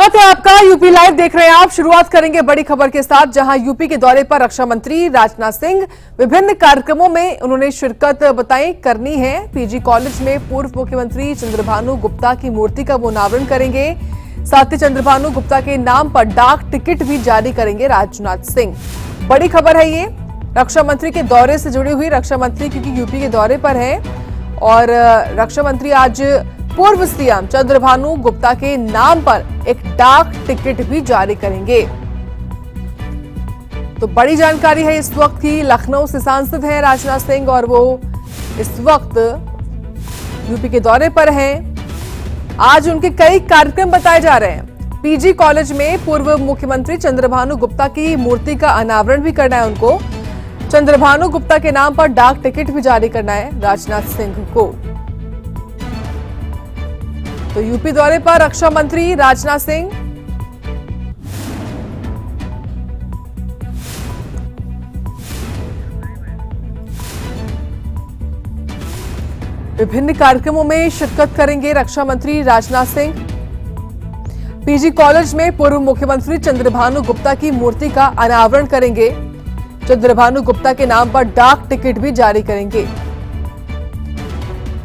स्वागत है आपका। यूपी लाइव देख रहे हैं आप। शुरुआत करेंगे बड़ी खबर के साथ, जहां यूपी के दौरे पर रक्षा मंत्री राजनाथ सिंह विभिन्न कार्यक्रमों में उन्होंने शिरकत बताई करनी है। पीजी कॉलेज में पूर्व मुख्यमंत्री चंद्रभानु गुप्ता की मूर्ति का वो अनावरण करेंगे। साथ ही चंद्रभानु गुप्ता के नाम पर डाक टिकट भी जारी करेंगे राजनाथ सिंह। बड़ी खबर है ये, रक्षा मंत्री के दौरे से जुड़ी हुई। रक्षा मंत्री क्योंकि यूपी के दौरे पर है और रक्षा मंत्री आज पूर्व सीएम चंद्रभानु गुप्ता के नाम पर एक डाक टिकट भी जारी करेंगे। तो बड़ी जानकारी है इस वक्त की। लखनऊ से सांसद हैं राजनाथ सिंह और वो इस वक्त यूपी के दौरे पर हैं। आज उनके कई कार्यक्रम बताए जा रहे हैं। पीजी कॉलेज में पूर्व मुख्यमंत्री चंद्रभानु गुप्ता की मूर्ति का अनावरण भी करना है उनको। चंद्रभानु गुप्ता के नाम पर डाक टिकट भी जारी करना है राजनाथ सिंह को। तो यूपी दौरे पर रक्षा मंत्री राजनाथ सिंह। विभिन्न कार्यक्रमों में शिरकत करेंगे रक्षा मंत्री राजनाथ सिंह। पीजी कॉलेज में पूर्व मुख्यमंत्री चंद्रभानु गुप्ता की मूर्ति का अनावरण करेंगे। चंद्रभानु गुप्ता के नाम पर डाक टिकट भी जारी करेंगे।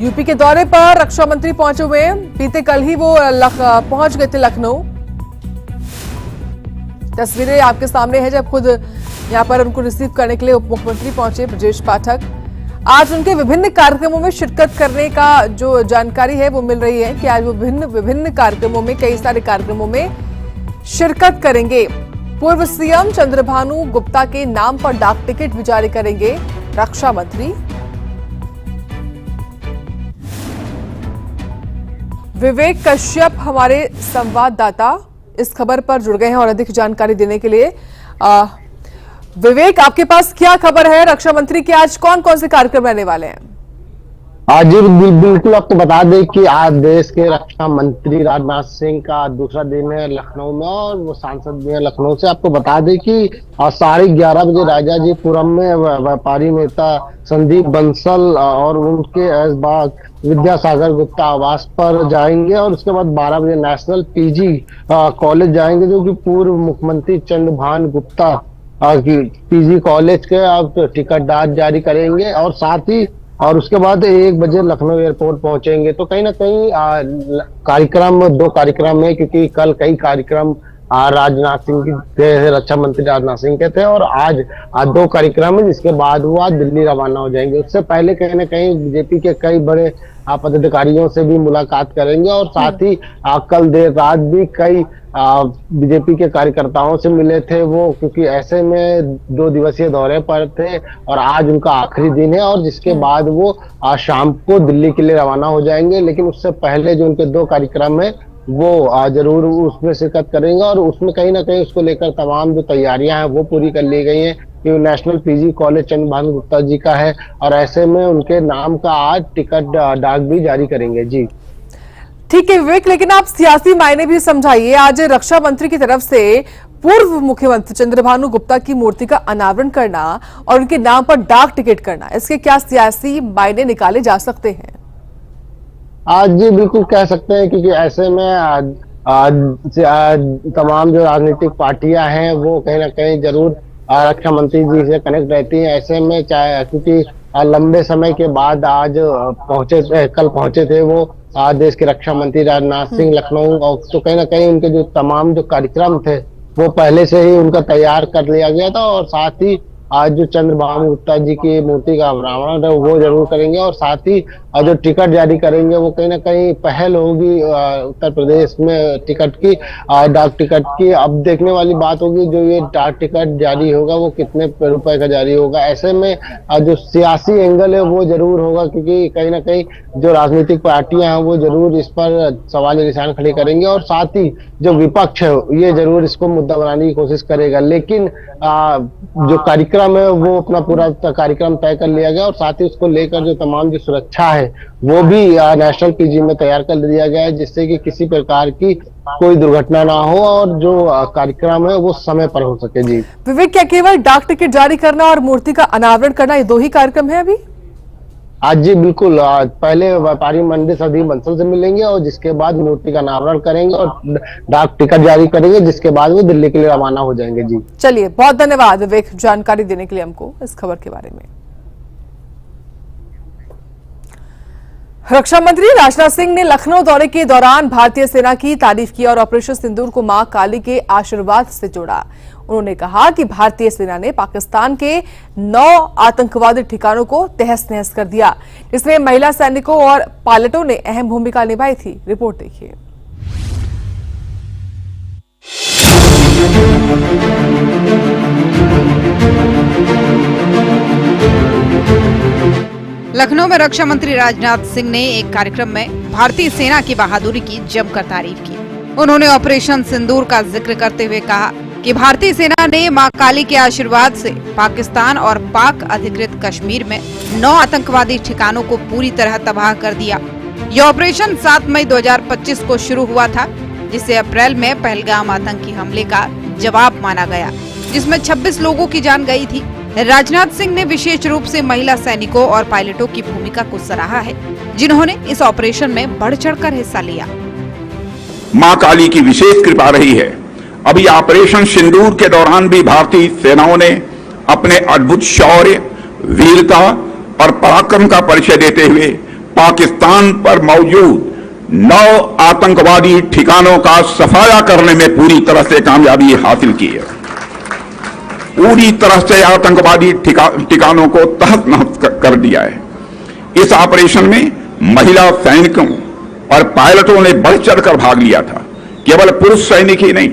यूपी के दौरे पर रक्षा मंत्री पहुंचे हुए हैं। बीते कल ही वो पहुंच गए थे लखनऊ। तस्वीरें आपके सामने है जब खुद यहां पर उनको रिसीव करने के लिए उप मुख्यमंत्री पहुंचे ब्रजेश पाठक। आज उनके विभिन्न कार्यक्रमों में शिरकत करने का जो जानकारी है वो मिल रही है कि आज वो विभिन्न कार्यक्रमों में, कई सारे कार्यक्रमों में शिरकत करेंगे। पूर्व सीएम चंद्रभानु गुप्ता के नाम पर डाक टिकट भी जारी करेंगे रक्षा मंत्री। विवेक कश्यप हमारे संवाददाता इस खबर पर जुड़ गए हैं और अधिक जानकारी देने के लिए। विवेक, आपके पास क्या खबर है? रक्षा मंत्री के आज कौन कौन से कार्यक्रम रहने वाले हैं? जी बिल्कुल, आपको बता दें कि आज देश के रक्षा मंत्री राजनाथ सिंह का दूसरा दिन है लखनऊ में और वो सांसद भी है लखनऊ से। आपको बता दें कि 11:30 बजे राजाजीपुरम में व्यापारी नेता संदीप बंसल और उनके ऐशबाग विद्यासागर गुप्ता आवास पर जाएंगे और उसके बाद 12 बजे नेशनल पीजी कॉलेज जाएंगे, जो कि पूर्व मुख्यमंत्री चंद्रभानु गुप्ता की पीजी कॉलेज के आप टिकट जारी करेंगे और साथ ही और उसके बाद 1 बजे लखनऊ एयरपोर्ट पहुंचेंगे। तो कहीं ना कहीं दो कार्यक्रम है, क्योंकि कल कई कार्यक्रम राजनाथ सिंह के, रक्षा मंत्री राजनाथ सिंह के थे और आज 2 कार्यक्रम है, जिसके बाद वो आज दिल्ली रवाना हो जाएंगे। उससे पहले कहीं ना कहीं बीजेपी के कई बड़े पदाधिकारियों से भी मुलाकात करेंगे और साथ ही कल देर रात भी कई बीजेपी के कार्यकर्ताओं से मिले थे वो, क्योंकि ऐसे में 2 दिवसीय दौरे पर थे और आज उनका आखिरी दिन है और जिसके बाद वो शाम को दिल्ली के लिए रवाना हो जाएंगे। लेकिन उससे पहले जो उनके 2 कार्यक्रम है वो जरूर उसमें शिरकत करेंगे और उसमें कहीं ना कहीं उसको लेकर तमाम जो तैयारियां हैं वो पूरी कर ली गई हैं, कि national PG college Chandrabhanu Gupta ji का है और ऐसे में उनके नाम का आज टिकट डाक भी जारी करेंगे। जी ठीक है विवेक, लेकिन आप सियासी मायने भी समझाइए। आज रक्षा मंत्री की तरफ से पूर्व मुख्यमंत्री चंद्रभानु गुप्ता की मूर्ति का अनावरण करना और उनके नाम पर डाक टिकट करना, इसके क्या सियासी मायने निकाले जा सकते हैं? आज जी बिल्कुल कह सकते हैं, क्योंकि ऐसे में तमाम जो राजनीतिक पार्टियां हैं वो कहीं ना कहीं जरूर रक्षा मंत्री जी से कनेक्ट रहती हैं। ऐसे में चाहे क्योंकि लंबे समय के बाद आज कल पहुंचे थे वो देश के रक्षा मंत्री राजनाथ सिंह लखनऊ, और तो कहीं ना कहीं उनके जो तमाम जो कार्यक्रम थे वो पहले से ही उनका तैयार कर लिया गया था और साथ ही आज जो चंद्रभानु गुप्ता जी की मूर्ति का अनावरण है वो जरूर करेंगे और साथ ही जो टिकट जारी करेंगे वो कहीं ना कहीं पहल होगी उत्तर प्रदेश में टिकट की, डाक टिकट की। अब देखने वाली बात होगी जो ये डाक टिकट जारी होगा वो कितने रुपए का जारी होगा। ऐसे में जो सियासी एंगल है वो जरूर होगा, क्योंकि कहीं ना कहीं जो राजनीतिक पार्टियां हैं वो जरूर इस पर सवाल निशान खड़े करेंगे और साथ ही जो विपक्ष है ये जरूर इसको मुद्दा बनाने की कोशिश करेगा। लेकिन जो कार्यक्रम है वो अपना पूरा कार्यक्रम तय कर लिया गया और साथ ही उसको लेकर जो तमाम जो सुरक्षा है वो भी नेशनल पीजी में तैयार कर दिया गया है, जिससे कि किसी प्रकार की कोई दुर्घटना ना हो और जो कार्यक्रम है वो समय पर हो सके। जी विवेक, क्या केवल डाक टिकट जारी करना और मूर्ति का अनावरण करना ये 2 ही कार्यक्रम है अभी? आज जी बिल्कुल, आज पहले व्यापारी मंडी सदी बंसल से मिलेंगे और जिसके बाद मूर्ति का अनावरण करेंगे और डाक टिकट जारी करेंगे, जिसके बाद वो दिल्ली के लिए रवाना हो जाएंगे। जी चलिए, बहुत धन्यवाद विवेक जानकारी देने के लिए हमको इस खबर के बारे में। रक्षा मंत्री राजनाथ सिंह ने लखनऊ दौरे के दौरान भारतीय सेना की तारीफ की और ऑपरेशन सिंदूर को मां काली के आशीर्वाद से जोड़ा। उन्होंने कहा कि भारतीय सेना ने पाकिस्तान के 9 आतंकवादी ठिकानों को तहस नहस कर दिया, जिसमें महिला सैनिकों और पायलटों ने अहम भूमिका निभाई थी। रिपोर्ट देखिए। लखनऊ में रक्षा मंत्री राजनाथ सिंह ने एक कार्यक्रम में भारतीय सेना की बहादुरी की जमकर तारीफ की। उन्होंने ऑपरेशन सिंदूर का जिक्र करते हुए कहा कि भारतीय सेना ने मां काली के आशीर्वाद से पाकिस्तान और पाक अधिकृत कश्मीर में 9 आतंकवादी ठिकानों को पूरी तरह तबाह कर दिया। यह ऑपरेशन 7 मई 2025 को शुरू हुआ था, जिसे अप्रैल में पहलगाम आतंकी हमले का जवाब माना गया, जिसमें 26 लोगों की जान गई थी। राजनाथ सिंह ने विशेष रूप से महिला सैनिकों और पायलटों की भूमिका को सराहा है, जिन्होंने इस ऑपरेशन में बढ़ चढ़कर हिस्सा लिया। मां काली की विशेष कृपा रही है। अभी ऑपरेशन सिंदूर के दौरान भी भारतीय सेनाओं ने अपने अद्भुत शौर्य, वीरता और पराक्रम का परिचय देते हुए पाकिस्तान पर मौजूद 9 आतंकवादी ठिकानों का सफाया करने में पूरी तरह से कामयाबी हासिल की है। पूरी तरह से आतंकवादी ठिकानों को तहस नहस कर दिया है। इस ऑपरेशन में महिला सैनिकों और पायलटों ने बढ़ चढ़कर भाग लिया था। केवल पुरुष सैनिक ही नहीं,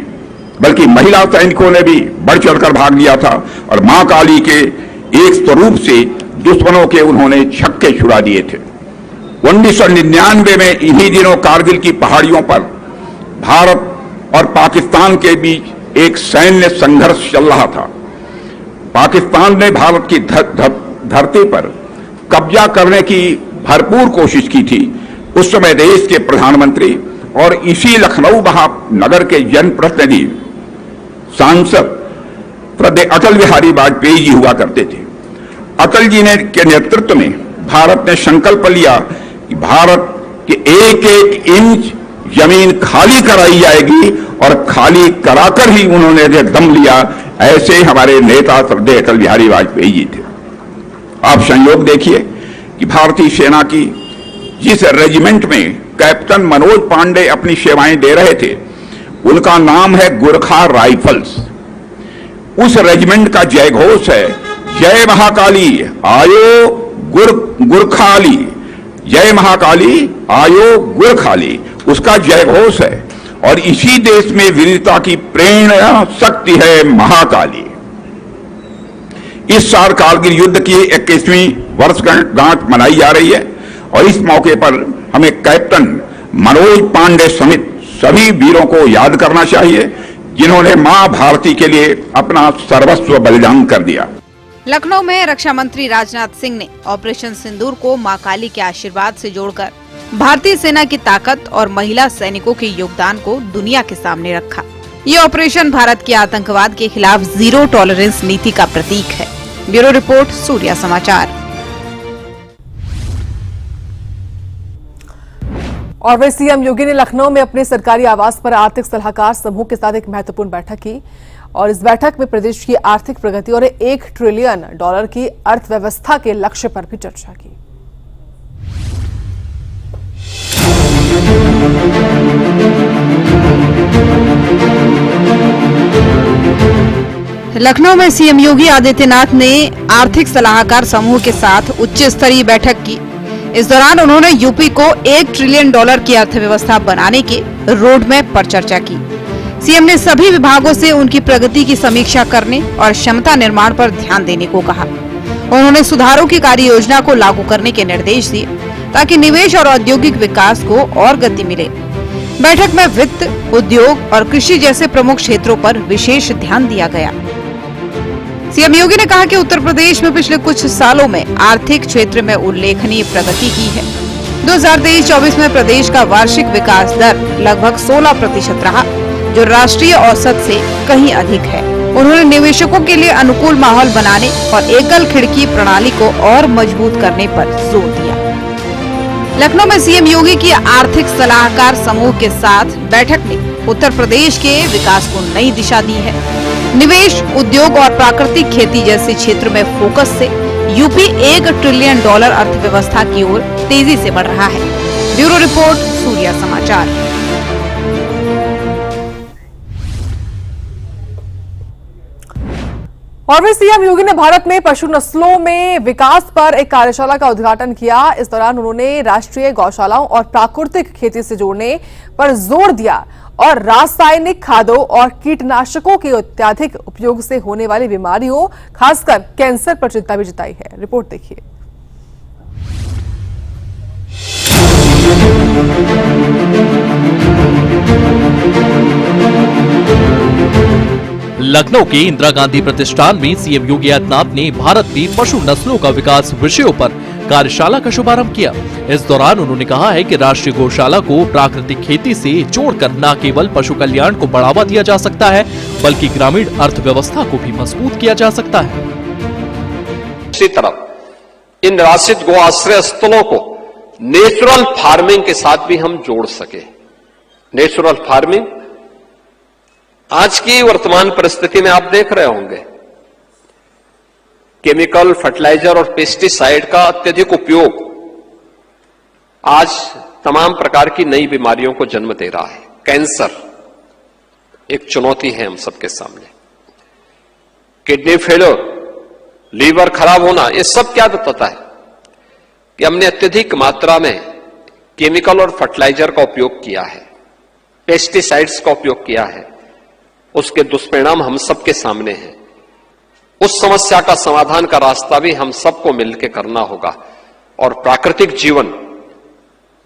बल्कि महिला सैनिकों ने भी बढ़ चढ़कर भाग लिया था और मां काली के एक स्वरूप से दुश्मनों के उन्होंने छक्के छुड़ा दिए थे। 1999 में इन्हीं दिनों कारगिल की पहाड़ियों पर भारत और पाकिस्तान के बीच एक सैन्य संघर्ष चल रहा था। पाकिस्तान ने भारत की धरती पर कब्जा करने की भरपूर कोशिश की थी। उस समय देश के प्रधानमंत्री और इसी लखनऊ महानगर के जनप्रतिनिधि सांसद अटल बिहारी वाजपेयी जी हुआ करते थे। अटल जी के नेतृत्व में भारत ने संकल्प लिया कि भारत के एक एक इंच जमीन खाली कराई जाएगी और खाली कराकर ही उन्होंने दम लिया। ऐसे हमारे नेता श्रद्धेय अटल बिहारी वाजपेयी जी थे। आप संयोग देखिए कि भारतीय सेना की जिस रेजिमेंट में कैप्टन मनोज पांडे अपनी सेवाएं दे रहे थे, उनका नाम है गोरखा राइफल्स। उस रेजिमेंट का जय घोष है, जय महाकाली आयो गुरखाली, जय महाकाली आयो गुरखाली, उसका जय घोष है। और इसी देश में वीरता की प्रेरणा शक्ति है महाकाली। इस साल कारगिल युद्ध की 21वीं वर्षगांठ मनाई जा रही है और इस मौके पर हमें कैप्टन मनोज पांडे समेत सभी वीरों को याद करना चाहिए, जिन्होंने मां भारती के लिए अपना सर्वस्व बलिदान कर दिया। लखनऊ में रक्षा मंत्री राजनाथ सिंह ने ऑपरेशन सिंदूर को मां काली के आशीर्वाद से जोड़कर भारतीय सेना की ताकत और महिला सैनिकों के योगदान को दुनिया के सामने रखा। ये ऑपरेशन भारत के आतंकवाद के खिलाफ जीरो टॉलरेंस नीति का प्रतीक है। ब्यूरो रिपोर्ट, सूर्या समाचार। और वही सीएम योगी ने लखनऊ में अपने सरकारी आवास पर आर्थिक सलाहकार समूह के साथ एक महत्वपूर्ण बैठक की और इस बैठक में प्रदेश की आर्थिक प्रगति और $1 ट्रिलियन की अर्थव्यवस्था के लक्ष्य पर भी चर्चा की। लखनऊ में सीएम योगी आदित्यनाथ ने आर्थिक सलाहकार समूह के साथ उच्च स्तरीय बैठक की। इस दौरान उन्होंने यूपी को $1 ट्रिलियन की अर्थव्यवस्था बनाने के रोड मैप पर चर्चा की। सीएम ने सभी विभागों से उनकी प्रगति की समीक्षा करने और क्षमता निर्माण पर ध्यान देने को कहा। उन्होंने सुधारों की कार्य योजना को लागू करने के निर्देश दिए ताकि निवेश और औद्योगिक विकास को और गति मिले। बैठक में वित्त, उद्योग और कृषि जैसे प्रमुख क्षेत्रों पर विशेष ध्यान दिया गया। सीएम योगी ने कहा कि उत्तर प्रदेश में पिछले कुछ सालों में आर्थिक क्षेत्र में उल्लेखनीय प्रगति की है। 2023-24 में प्रदेश का वार्षिक विकास दर लगभग 16% रहा, जो राष्ट्रीय औसत से कहीं अधिक है। उन्होंने निवेशकों के लिए अनुकूल माहौल बनाने और एकल खिड़की प्रणाली को और मजबूत करने पर जोर दिया। लखनऊ में सीएम योगी की आर्थिक सलाहकार समूह के साथ बैठक ने उत्तर प्रदेश के विकास को नई दिशा दी है। निवेश, उद्योग और प्राकृतिक खेती जैसे क्षेत्र में फोकस से यूपी $1 ट्रिलियन अर्थव्यवस्था की ओर तेजी से बढ़ रहा है। ब्यूरो रिपोर्ट, सूर्या समाचार। और फिर सीएम योगी ने भारत में पशु नस्लों में विकास पर एक कार्यशाला का उद्घाटन किया। इस दौरान उन्होंने राष्ट्रीय गौशालाओं और प्राकृतिक खेती से जोड़ने पर जोर दिया और रासायनिक खादों और कीटनाशकों के अत्यधिक उपयोग से होने वाली बीमारियों, खासकर कैंसर पर चिंता भी जताई है। रिपोर्ट देखिए। लखनऊ के इंदिरा गांधी प्रतिष्ठान में सीएम योगी आदित्यनाथ ने भारत में पशु नस्लों का विकास विषयों पर कार्यशाला का शुभारंभ किया। इस दौरान उन्होंने कहा है कि राष्ट्रीय गौशाला को प्राकृतिक खेती से जोड़कर न केवल पशु कल्याण को बढ़ावा दिया जा सकता है, बल्कि ग्रामीण अर्थव्यवस्था को भी मजबूत किया जा सकता है। इसी तरफ इन निराश्रित गो आश्रय स्थलों को नेचुरल फार्मिंग के साथ भी हम जोड़ सके। नेचुरल फार्मिंग आज की वर्तमान परिस्थिति में आप देख रहे होंगे, केमिकल, फर्टिलाइजर और पेस्टिसाइड का अत्यधिक उपयोग आज तमाम प्रकार की नई बीमारियों को जन्म दे रहा है। कैंसर एक चुनौती है हम सबके सामने, किडनी फेलियर, लीवर खराब होना, ये सब क्या बताता है कि हमने अत्यधिक मात्रा में केमिकल और फर्टिलाइजर का उपयोग किया है, पेस्टिसाइड्स का उपयोग किया है। उसके दुष्परिणाम हम सबके सामने हैं। उस समस्या का समाधान का रास्ता भी हम सबको मिलकर करना होगा और प्राकृतिक जीवन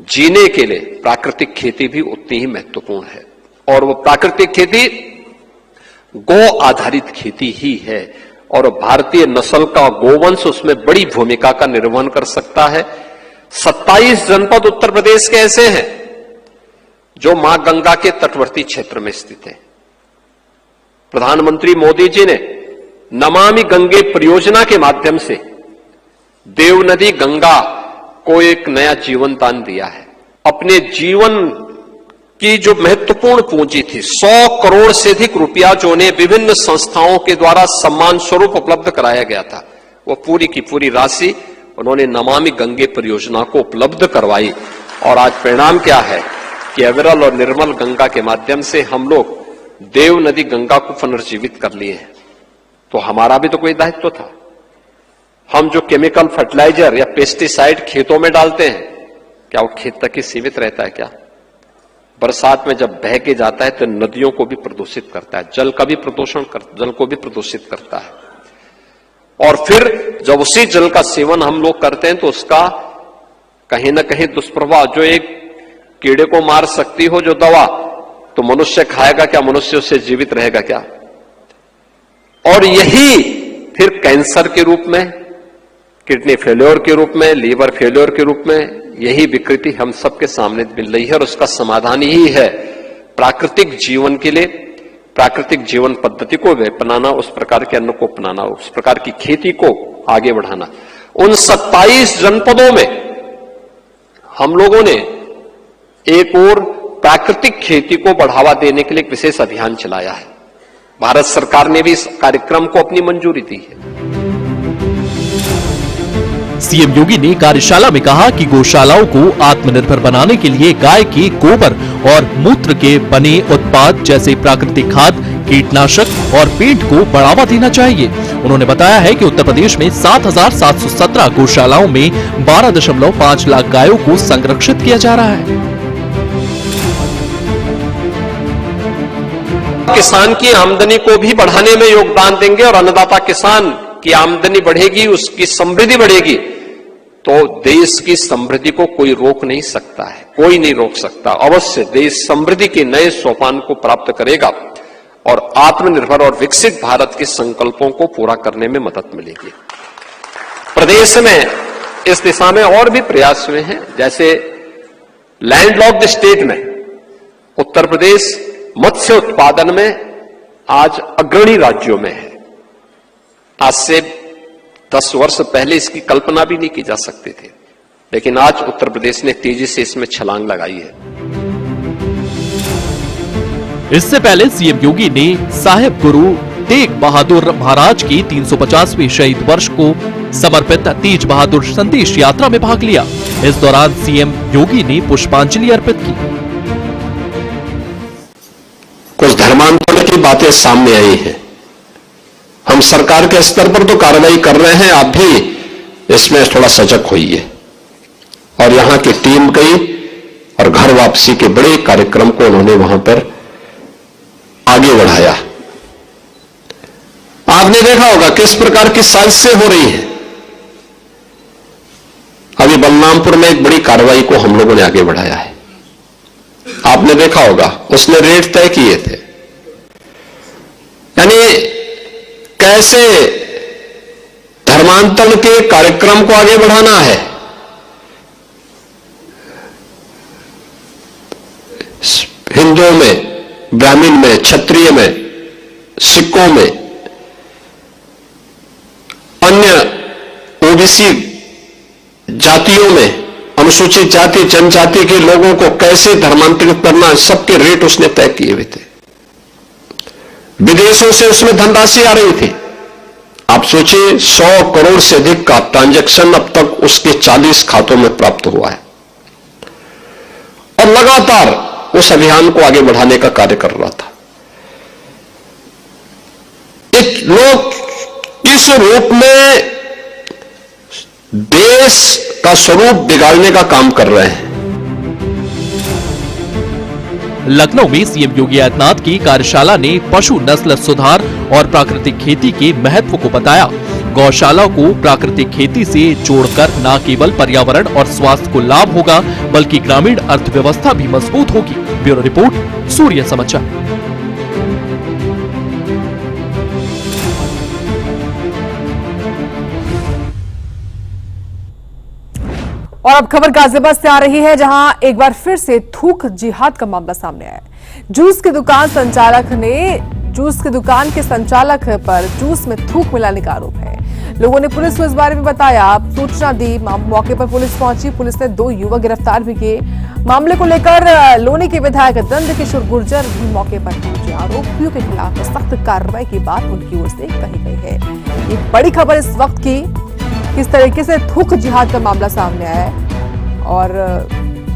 जीने के लिए प्राकृतिक खेती भी उतनी ही महत्वपूर्ण है। और वो प्राकृतिक खेती गौ आधारित खेती ही है और भारतीय नस्ल का गोवंश उसमें बड़ी भूमिका का निर्वहन कर सकता है। 27 जनपद उत्तर प्रदेश के ऐसे हैं जो मां गंगा के तटवर्ती क्षेत्र में स्थित हैं। प्रधानमंत्री मोदी जी ने नमामि गंगे परियोजना के माध्यम से देव नदी गंगा को एक नया जीवन दान दिया है। अपने जीवन की जो महत्वपूर्ण पूंजी थी, 100 करोड़ से अधिक रुपया जो उन्हें विभिन्न संस्थाओं के द्वारा सम्मान स्वरूप उपलब्ध कराया गया था, वो पूरी की पूरी राशि उन्होंने नमामि गंगे परियोजना को उपलब्ध करवाई। और आज परिणाम क्या है कि अविरल और निर्मल गंगा के माध्यम से हम लोग देव नदी गंगा को पुनर्जीवित कर लिए हैं। तो हमारा भी तो कोई दायित्व था। हम जो केमिकल फर्टिलाइजर या पेस्टिसाइड खेतों में डालते हैं, क्या वो खेत तक ही सीमित रहता है? क्या बरसात में जब बह के जाता है तो नदियों को भी प्रदूषित करता है, जल को भी प्रदूषित करता है। और फिर जब उसी जल का सेवन हम लोग करते हैं तो उसका कहीं ना कहीं दुष्प्रभाव, जो एक कीड़े को मार सकती हो जो दवा, तो मनुष्य खाएगा क्या? मनुष्य उससे जीवित रहेगा क्या? और यही फिर कैंसर के रूप में, किडनी फेलियर के रूप में, लीवर फेलियर के रूप में यही विकृति हम सबके सामने मिल रही है। और उसका समाधान ही है प्राकृतिक जीवन के लिए, प्राकृतिक जीवन पद्धति को अपनाना, उस प्रकार के अन्न को अपनाना, उस प्रकार की खेती को आगे बढ़ाना। उन 27 जनपदों में हम लोगों ने एक और प्राकृतिक खेती को बढ़ावा देने के लिए एक विशेष अभियान चलाया है। भारत सरकार ने भी इस कार्यक्रम को अपनी मंजूरी दी है। सीएम योगी ने कार्यशाला में कहा कि गौशालाओं को आत्मनिर्भर बनाने के लिए गाय के गोबर और मूत्र के बने उत्पाद जैसे प्राकृतिक खाद, कीटनाशक और पेंट को बढ़ावा देना चाहिए। उन्होंने बताया है कि उत्तर प्रदेश में 7,717 गौशालाओं में 12.5 लाख गायों को संरक्षित किया जा रहा है। किसान की आमदनी को भी बढ़ाने में योगदान देंगे और अन्नदाता किसान की आमदनी बढ़ेगी, उसकी समृद्धि बढ़ेगी, तो देश की समृद्धि को कोई रोक नहीं सकता है, कोई नहीं रोक सकता। अवश्य देश समृद्धि के नए सोपान को प्राप्त करेगा और आत्मनिर्भर और विकसित भारत के संकल्पों को पूरा करने में मदद मिलेगी। प्रदेश में इस दिशा में और भी प्रयास हुए हैं। जैसे लैंडलॉक्ड स्टेट में उत्तर प्रदेश मत्स्य उत्पादन में आज अग्रणी राज्यों में है। आज से 10 वर्ष पहले इसकी कल्पना भी नहीं की जा सकती थी, लेकिन आज उत्तर प्रदेश ने तेजी से इसमें छलांग लगाई है। इससे पहले सीएम योगी ने साहिब गुरु तेग बहादुर महाराज की 350वीं शहीद वर्ष को समर्पित तेज बहादुर संदेश यात्रा में भाग लिया। इस दौरान सीएम योगी ने पुष्पांजलि अर्पित की। कुछ धर्मांतरण की बातें सामने आई हैं। हम सरकार के स्तर पर तो कार्रवाई कर रहे हैं, आप भी इसमें थोड़ा सजग होइए। और यहां की टीम गई और घर वापसी के बड़े कार्यक्रम को उन्होंने वहां पर आगे बढ़ाया। आपने देखा होगा किस प्रकार की साजिशें हो रही हैं। अभी बलरामपुर में एक बड़ी कार्रवाई को हम लोगों ने आगे बढ़ाया है, आपने देखा होगा, उसने रेट तय किए थे। यानी कैसे धर्मांतरण के कार्यक्रम को आगे बढ़ाना है, हिंदुओं में, ब्राह्मण में, क्षत्रिय में, सिखों में, अन्य ओबीसी जातियों में, अनुसूचित जाति जनजाति के लोगों को कैसे धर्मांतरित करना, सबके रेट उसने तय किए हुए थे। विदेशों से उसमें धनराशि आ रही थी। आप सोचिए 100 करोड़ से अधिक का ट्रांजैक्शन अब तक उसके 40 खातों में प्राप्त हुआ है और लगातार उस अभियान को आगे बढ़ाने का कार्य कर रहा था। एक लोग किस रूप में देश का स्वरूप बिगाड़ने का काम कर रहे हैं। लखनऊ में सीएम योगी आदित्यनाथ की कार्यशाला ने पशु नस्ल सुधार और प्राकृतिक खेती के महत्व को बताया। गौशाला को प्राकृतिक खेती से जोड़कर न केवल पर्यावरण और स्वास्थ्य को लाभ होगा, बल्कि ग्रामीण अर्थव्यवस्था भी मजबूत होगी। ब्यूरो रिपोर्ट, सूर्य समाचार। और अब खबर गाजियाबाद से आ रही है, जहां एक बार फिर से थूक जिहाद का मामला सामने आया है। जूस की दुकान के संचालक पर जूस में थूक मिलाने का आरोप है। लोगों ने पुलिस को इस बारे में बताया, सूचना दी। मौके पर पुलिस पहुंची। पुलिस ने 2 युवक गिरफ्तार भी किए। मामले को लेकर लोनी के विधायक नंदकिशोर गुर्जर भी मौके पर पहुंचे। आरोपियों के खिलाफ सख्त कार्रवाई की बात उनकी ओर से कही गई है। ये बड़ी खबर इस वक्त की, किस तरीके से थूक जिहाद का मामला सामने आया है और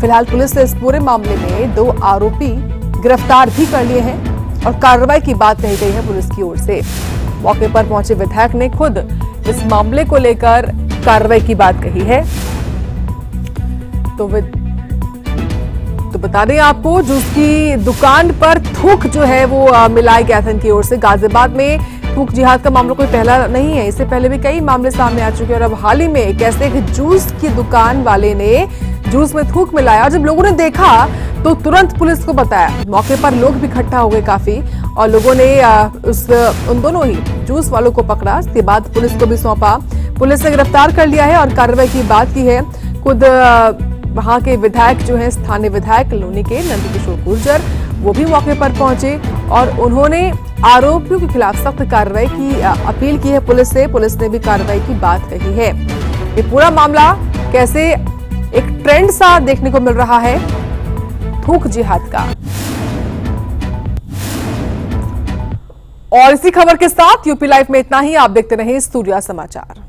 फिलहाल पुलिस ने इस पूरे मामले में 2 आरोपी गिरफ्तार भी कर लिए हैं और कार्रवाई की बात कही गई है पुलिस की ओर से। मौके पर पहुंचे विधायक ने खुद इस मामले को लेकर कार्रवाई की बात कही है। तो बता दें आपको, जूस की दुकान पर थूक जो है वो मिलाया गया था इनकी ओर से। गाजियाबाद में थूक जिहाद का मामला कोई पहला नहीं है, इससे पहले भी कई मामले सामने आ चुके हैं। और अब हाल ही में कैसे एक जूस की दुकान वाले ने जूस में थूक मिलाया। जब लोगों ने देखा तो तुरंत पुलिस को बताया। मौके पर लोग भी इकट्ठा हो गए काफी और लोगों ने उन दोनों ही जूस वालों को पकड़ा। इसके बाद पुलिस को भी सौंपा। पुलिस ने गिरफ्तार कर लिया है और कार्रवाई की बात की है। खुद वहां के विधायक जो है, स्थानीय विधायक लोनी के नंदकिशोर गुर्जर, वो भी मौके पर पहुंचे और उन्होंने आरोपियों के खिलाफ सख्त कार्रवाई की अपील की है पुलिस से। पुलिस ने भी कार्रवाई की बात कही है। ये पूरा मामला कैसे एक ट्रेंड सा देखने को मिल रहा है थूक जिहाद का। और इसी खबर के साथ यूपी लाइव में इतना ही। आप देखते रहें सूर्या समाचार।